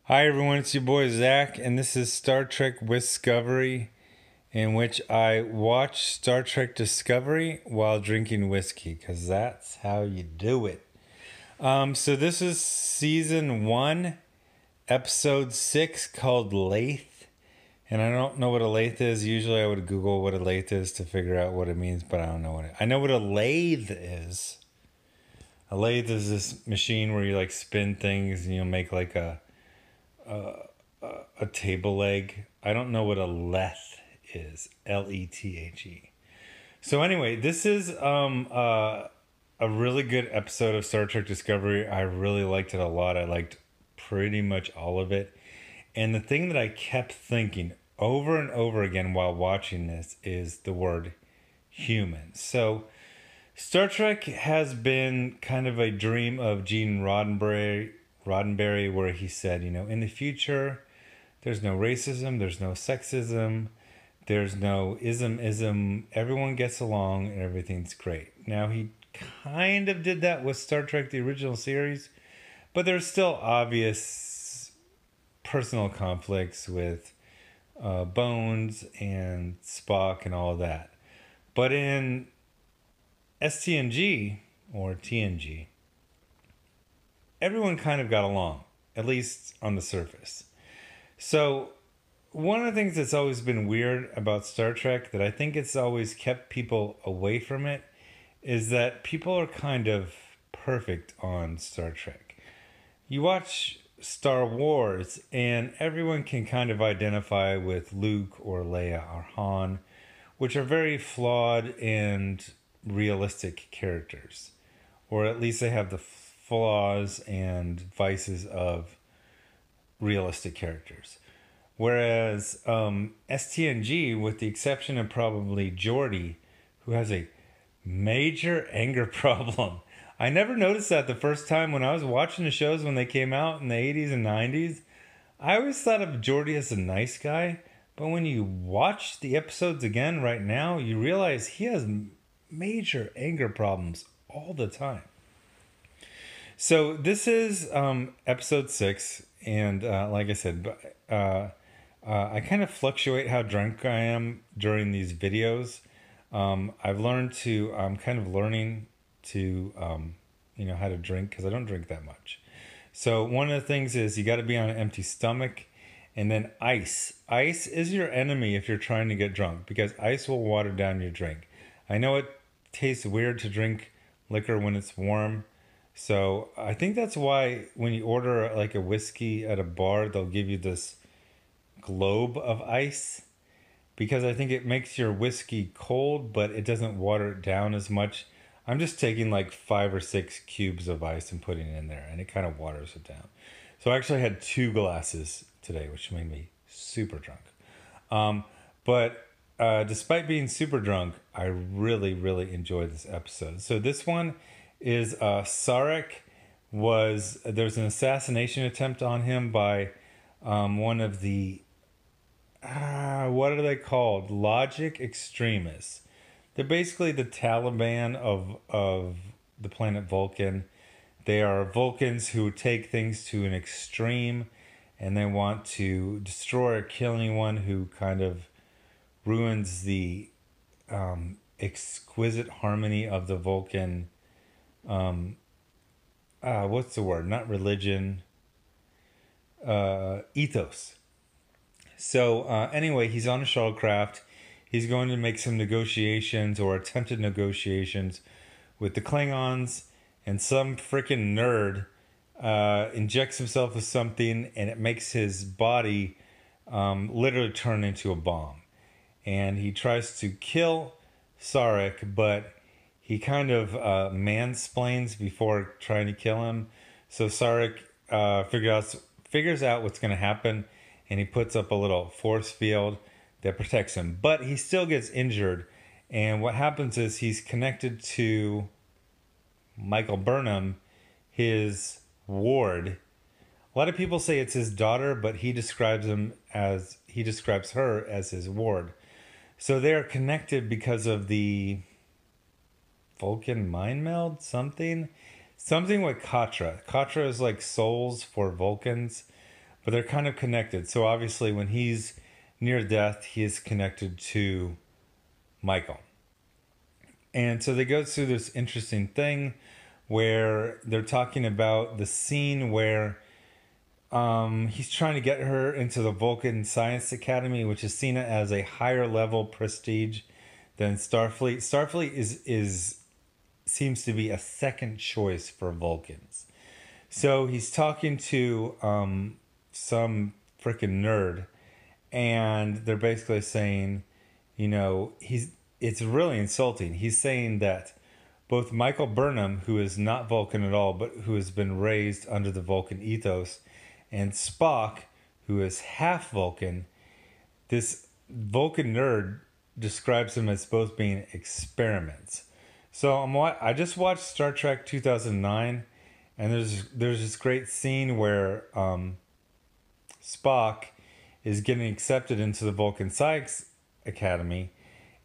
Hi everyone, it's your boy Zach, and this is Star Trek Discovery, in which I watch Star Trek Discovery while drinking whiskey, because that's how you do it. So this is season 1, episode 6, called Lathe, and I don't know what a lathe is. Usually I would Google what a lathe is to figure out what it means, but I don't know what I know what a lathe is. A lathe is this machine where you like spin things and you'll make like a table leg. I don't know what a leth is. Lethe. So anyway, this is a really good episode of Star Trek Discovery. I really liked it a lot. I liked pretty much all of it. And the thing that I kept thinking over and over again while watching this is the word human. So Star Trek has been kind of a dream of Gene Roddenberry, where he said, in the future, there's no racism, there's no sexism, there's no ism. Everyone gets along and everything's great. Now, he kind of did that with Star Trek, the original series, but there's still obvious personal conflicts with Bones and Spock and all that. But in STNG, or TNG, everyone kind of got along, at least on the surface. So, one of the things that's always been weird about Star Trek, that I think it's always kept people away from it, is that people are kind of perfect on Star Trek. You watch Star Wars, and everyone can kind of identify with Luke or Leia or Han, which are very flawed and realistic characters. Or at least they have the flaws and vices of realistic characters. Whereas STNG, with the exception of probably Geordi, who has a major anger problem. I never noticed that the first time when I was watching the shows when they came out in the 80s and 90s. I always thought of Geordi as a nice guy, but when you watch the episodes again right now, you realize he has major anger problems all the time. So this is episode 6, and like I said, I kind of fluctuate how drunk I am during these videos. I'm kind of learning to, how to drink, because I don't drink that much. So one of the things is you got to be on an empty stomach, and then ice. Ice is your enemy if you're trying to get drunk, because ice will water down your drink. I know it tastes weird to drink liquor when it's warm. So I think that's why when you order like a whiskey at a bar, they'll give you this globe of ice, because I think it makes your whiskey cold, but it doesn't water it down as much. I'm just taking like 5 or 6 cubes of ice and putting it in there, and it kind of waters it down. So I actually had 2 glasses today, which made me super drunk. But despite being super drunk, I really, really enjoyed this episode. So this one is Sarek there's an assassination attempt on him by one of the what are they called? Logic extremists. They're basically the Taliban of the planet Vulcan. They are Vulcans who take things to an extreme, and they want to destroy or kill anyone who kind of ruins the exquisite harmony of the Vulcan. What's the word? Not religion. Ethos. So anyway, he's on a shuttlecraft. He's going to make some negotiations, or attempted negotiations, with the Klingons, and some freaking nerd injects himself with something, and it makes his body literally turn into a bomb. And he tries to kill Sarek, but he kind of mansplains before trying to kill him. So Sarek figures out what's going to happen, and he puts up a little force field that protects him. But he still gets injured, and what happens is he's connected to Michael Burnham, his ward. A lot of people say it's his daughter, but he describes her as his ward. So they're connected because of the Vulcan mind meld, something with Katra. Katra is like souls for Vulcans. but they're kind of connected. So obviously, when he's near death, he is connected to Michael. And so they go through this interesting thing where they're talking about the scene where he's trying to get her into the Vulcan Science Academy, which is seen as a higher level prestige than Starfleet. Starfleet is seems to be a second choice for Vulcans. So he's talking to some freaking nerd, and they're basically saying, you know, it's really insulting. He's saying that both Michael Burnham, who is not Vulcan at all, but who has been raised under the Vulcan ethos, and Spock, who is half Vulcan, this Vulcan nerd describes them as both being experiments. So I just watched Star Trek 2009, and there's this great scene where Spock is getting accepted into the Vulcan Science Academy,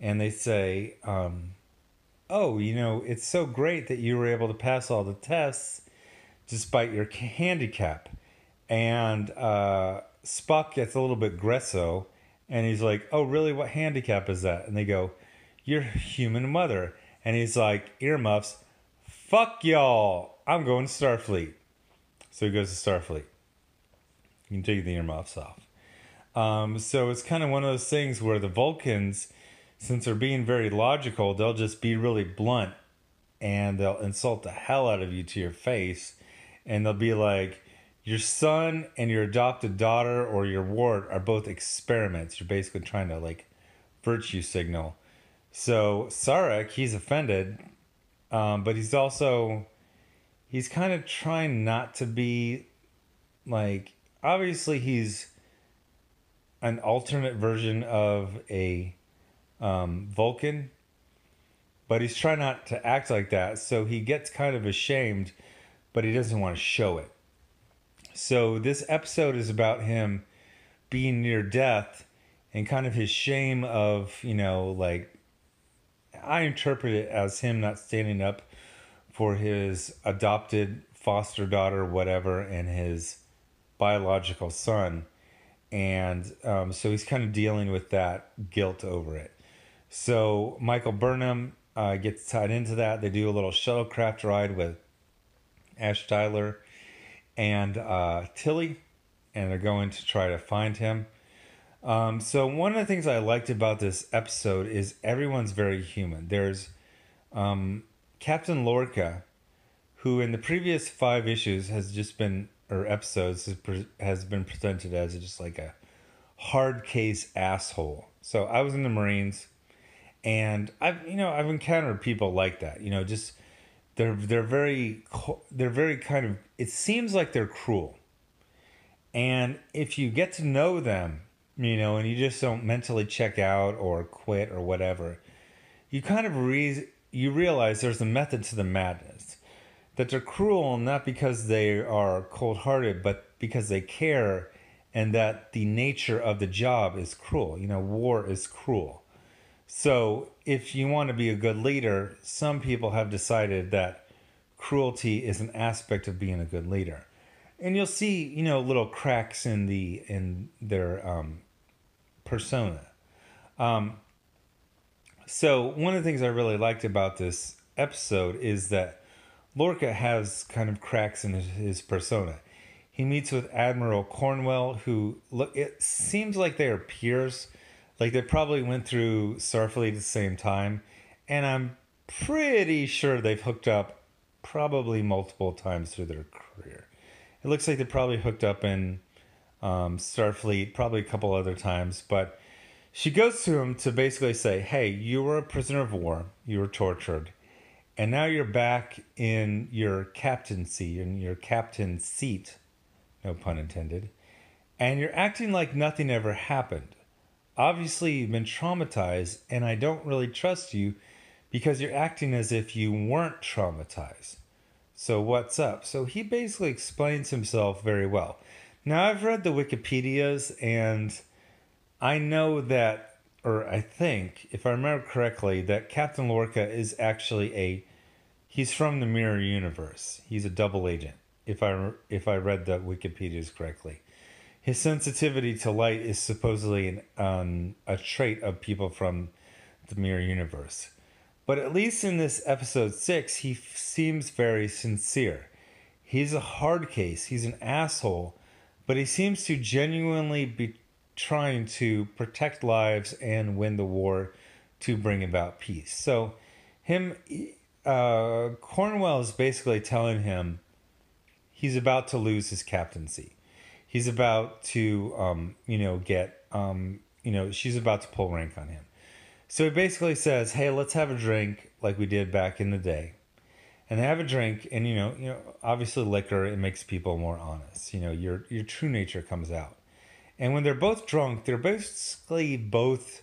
and they say, oh, you know, it's so great that you were able to pass all the tests despite your handicap. And Spock gets a little bit gresso, and he's like, oh, really? What handicap is that? And they go, your human mother. And he's like, earmuffs, fuck y'all, I'm going to Starfleet. So he goes to Starfleet. You can take the earmuffs off. So it's kind of one of those things where the Vulcans, since they're being very logical, they'll just be really blunt, and they'll insult the hell out of you to your face. And they'll be like, your son and your adopted daughter or your ward are both experiments. You're basically trying to like virtue signal. So Sarek, he's offended, but he's kind of trying not to be like, obviously he's an alternate version of a Vulcan, but he's trying not to act like that. So he gets kind of ashamed, but he doesn't want to show it. So this episode is about him being near death and kind of his shame of, you know, like, I interpret it as him not standing up for his adopted foster daughter, whatever, and his biological son. And so he's kind of dealing with that guilt over it. So Michael Burnham gets tied into that. They do a little shuttlecraft ride with Ash Tyler and Tilly, and they're going to try to find him. So one of the things I liked about this episode is everyone's very human. There's Captain Lorca, who in the previous 5 issues has just been, or episodes, has been presented as just like a hard case asshole. So I was in the Marines, and I've encountered people like that. You know, just they're very kind of, it seems like they're cruel. And if you get to know them, you know, and you just don't mentally check out or quit or whatever, you kind of you realize there's a method to the madness. That they're cruel not because they are cold-hearted, but because they care, and that the nature of the job is cruel. You know, war is cruel. So if you want to be a good leader, some people have decided that cruelty is an aspect of being a good leader. And you'll see, you know, little cracks in their persona. So one of the things I really liked about this episode is that Lorca has kind of cracks in his persona. He meets with Admiral Cornwell, who it seems like they are peers. Like they probably went through Starfleet at the same time, and I'm pretty sure they've hooked up probably multiple times through their career. It looks like they probably hooked up in Starfleet, probably a couple other times, but she goes to him to basically say, hey, you were a prisoner of war, you were tortured, and now you're back in your captaincy, in your captain's seat, no pun intended, and you're acting like nothing ever happened. Obviously, you've been traumatized, and I don't really trust you because you're acting as if you weren't traumatized. So what's up? So he basically explains himself very well. Now, I've read the Wikipedias, and I know that, or I think, if I remember correctly, that Captain Lorca is actually he's from the Mirror Universe. He's a double agent, if I read the Wikipedias correctly. his sensitivity to light is supposedly a trait of people from the mirror universe. But at least in this episode 6, he seems very sincere. He's a hard case, he's an asshole, but he seems to genuinely be trying to protect lives and win the war to bring about peace. So Cornwell is basically telling him he's about to lose his captaincy. He's about to, she's about to pull rank on him. So he basically says, hey, let's have a drink like we did back in the day. And they have a drink, and, obviously liquor, it makes people more honest. Your true nature comes out. And when they're both drunk, they're basically both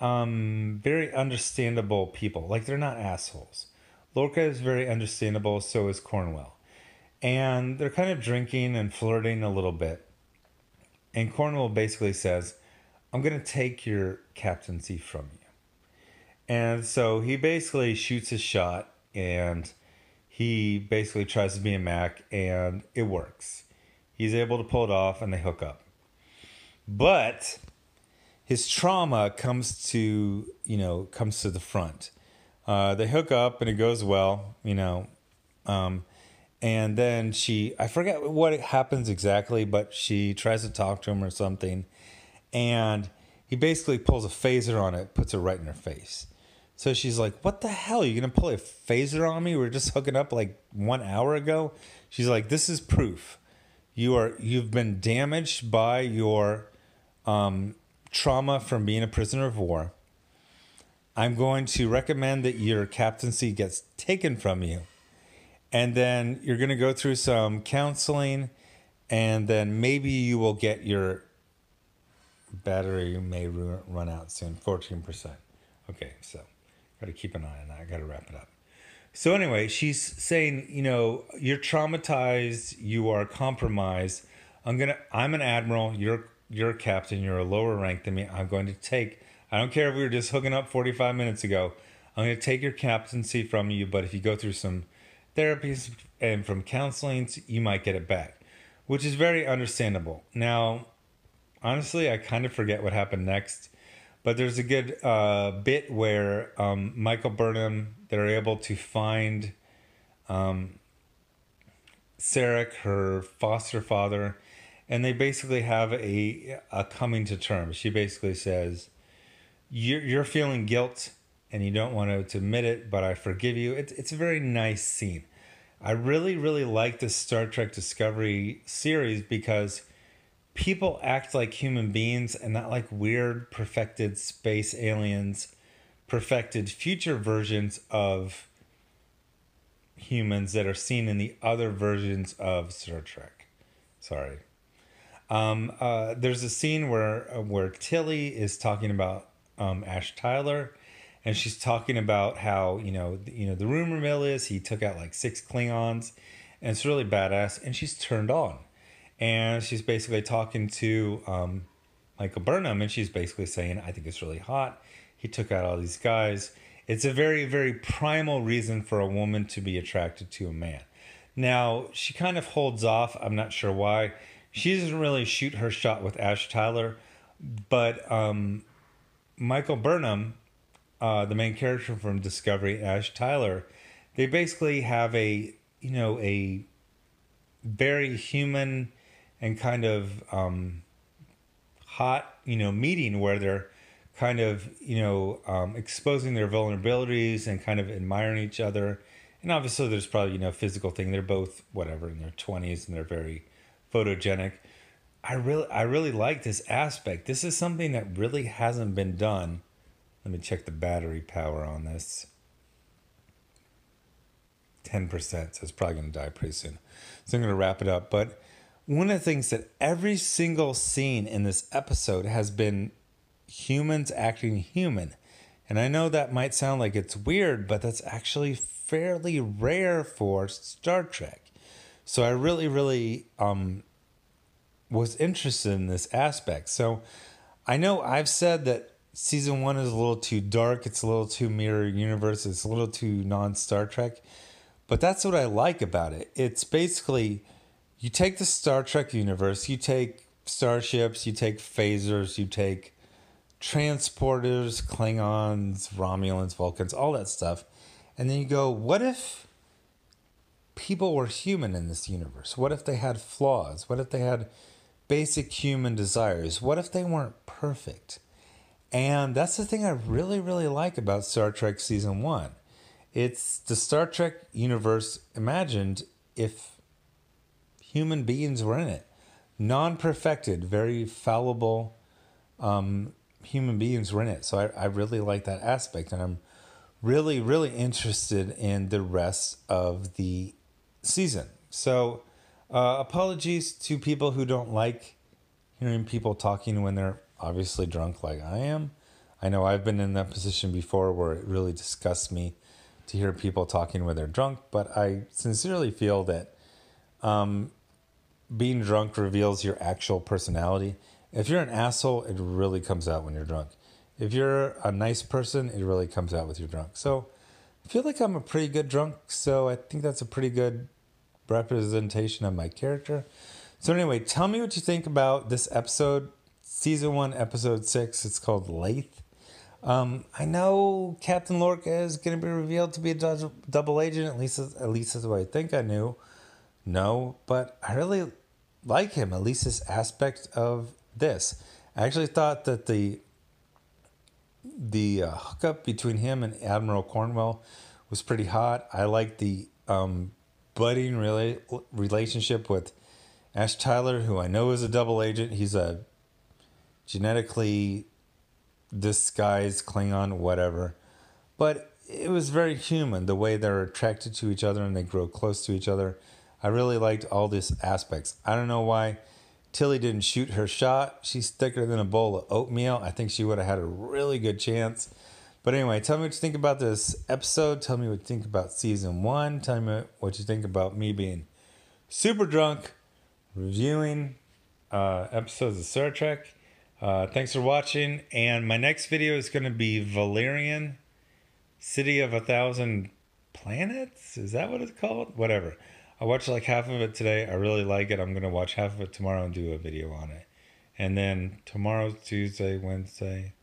very understandable people. Like, they're not assholes. Lorca is very understandable, so is Cornwell. And they're kind of drinking and flirting a little bit. And Cornwell basically says, I'm going to take your captaincy from you. And so he basically shoots his shot, and he basically tries to be a Mac, and it works. He's able to pull it off, and they hook up. But his trauma comes to the front. They hook up, and it goes well, and then I forget what happens exactly, but she tries to talk to him or something, and he basically pulls a phaser on it, puts it right in her face. So she's like, what the hell? Are you going to pull a phaser on me? We were just hooking up like 1 hour ago. She's like, this is proof. You've been damaged by your trauma from being a prisoner of war. I'm going to recommend that your captaincy gets taken from you. And then you're going to go through some counseling, and then maybe you will get your battery may run out soon, 14%. Okay, so got to keep an eye on that. I got to wrap it up. So anyway, she's saying, you're traumatized, you are compromised. I'm an admiral, you're a captain, you're a lower rank than me. I don't care if we were just hooking up 45 minutes ago. I'm going to take your captaincy from you, but if you go through some therapies and from counseling, you might get it back, which is very understandable. Now, honestly, I kind of forget what happened next, but there's a good bit where Michael Burnham, they're able to find Sarek, her foster father, and they basically have a coming to terms. She basically says, you're feeling guilt and you don't want to admit it, but I forgive you. It's a very nice scene. I really, really like this Star Trek Discovery series because people act like human beings and not like weird, perfected space aliens, perfected future versions of humans that are seen in the other versions of Star Trek. Sorry. There's a scene where Tilly is talking about Ash Tyler, and she's talking about how the rumor mill is he took out like 6 Klingons, and it's really badass, and she's turned on. And she's basically talking to Michael Burnham, and she's basically saying, I think it's really hot. He took out all these guys. It's a very, very primal reason for a woman to be attracted to a man. Now, she kind of holds off. I'm not sure why. She doesn't really shoot her shot with Ash Tyler. But Michael Burnham, the main character from Discovery, Ash Tyler, they basically have a very human and kind of hot, meeting where they're kind of, exposing their vulnerabilities and kind of admiring each other. And obviously there's probably, physical thing. They're both, whatever, in their 20s, and they're very photogenic. I really like this aspect. This is something that really hasn't been done. Let me check the battery power on this. 10%, so it's probably going to die pretty soon. So I'm going to wrap it up. But one of the things that every single scene in this episode has been humans acting human. And I know that might sound like it's weird, but that's actually fairly rare for Star Trek. So I really, really was interested in this aspect. So I know I've said that season 1 is a little too dark. It's a little too mirror universe. It's a little too non-Star Trek. But that's what I like about it. It's basically you take the Star Trek universe, you take starships, you take phasers, you take transporters, Klingons, Romulans, Vulcans, all that stuff. And then you go, what if people were human in this universe? What if they had flaws? What if they had basic human desires? What if they weren't perfect? And that's the thing I really, really like about Star Trek Season 1. It's the Star Trek universe imagined if human beings were in it. Non-perfected, very fallible human beings were in it. So I really like that aspect. And I'm really, really interested in the rest of the season. So apologies to people who don't like hearing people talking when they're obviously drunk like I am. I know I've been in that position before where it really disgusts me to hear people talking when they're drunk, but I sincerely feel that being drunk reveals your actual personality. If you're an asshole, it really comes out when you're drunk. If you're a nice person, it really comes out with your drunk. So I feel like I'm a pretty good drunk, so I think that's a pretty good representation of my character. So anyway, tell me what you think about this episode, Season 1, Episode 6. It's called Lathe. I know Captain Lorca is going to be revealed to be a double agent, at least that's what I think I knew. No, but I really like him, at least this aspect of this. I actually thought that the hookup between him and Admiral Cornwell was pretty hot. I like the budding relationship with Ash Tyler, who I know is a double agent. He's a genetically disguised Klingon, whatever. But it was very human, the way they're attracted to each other and they grow close to each other. I really liked all these aspects. I don't know why Tilly didn't shoot her shot. She's thicker than a bowl of oatmeal. I think she would have had a really good chance. But anyway, tell me what you think about this episode. Tell me what you think about Season 1. Tell me what you think about me being super drunk, reviewing episodes of Star Trek. Thanks for watching. And my next video is going to be Valerian, City of 1,000 Planets? Is that what it's called? Whatever. I watched like half of it today. I really like it. I'm going to watch half of it tomorrow and do a video on it. And then tomorrow, Tuesday, Wednesday,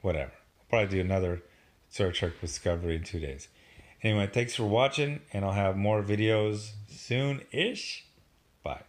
whatever. I'll probably do another Star Trek Discovery in 2 days. Anyway, thanks for watching, and I'll have more videos soon-ish. Bye.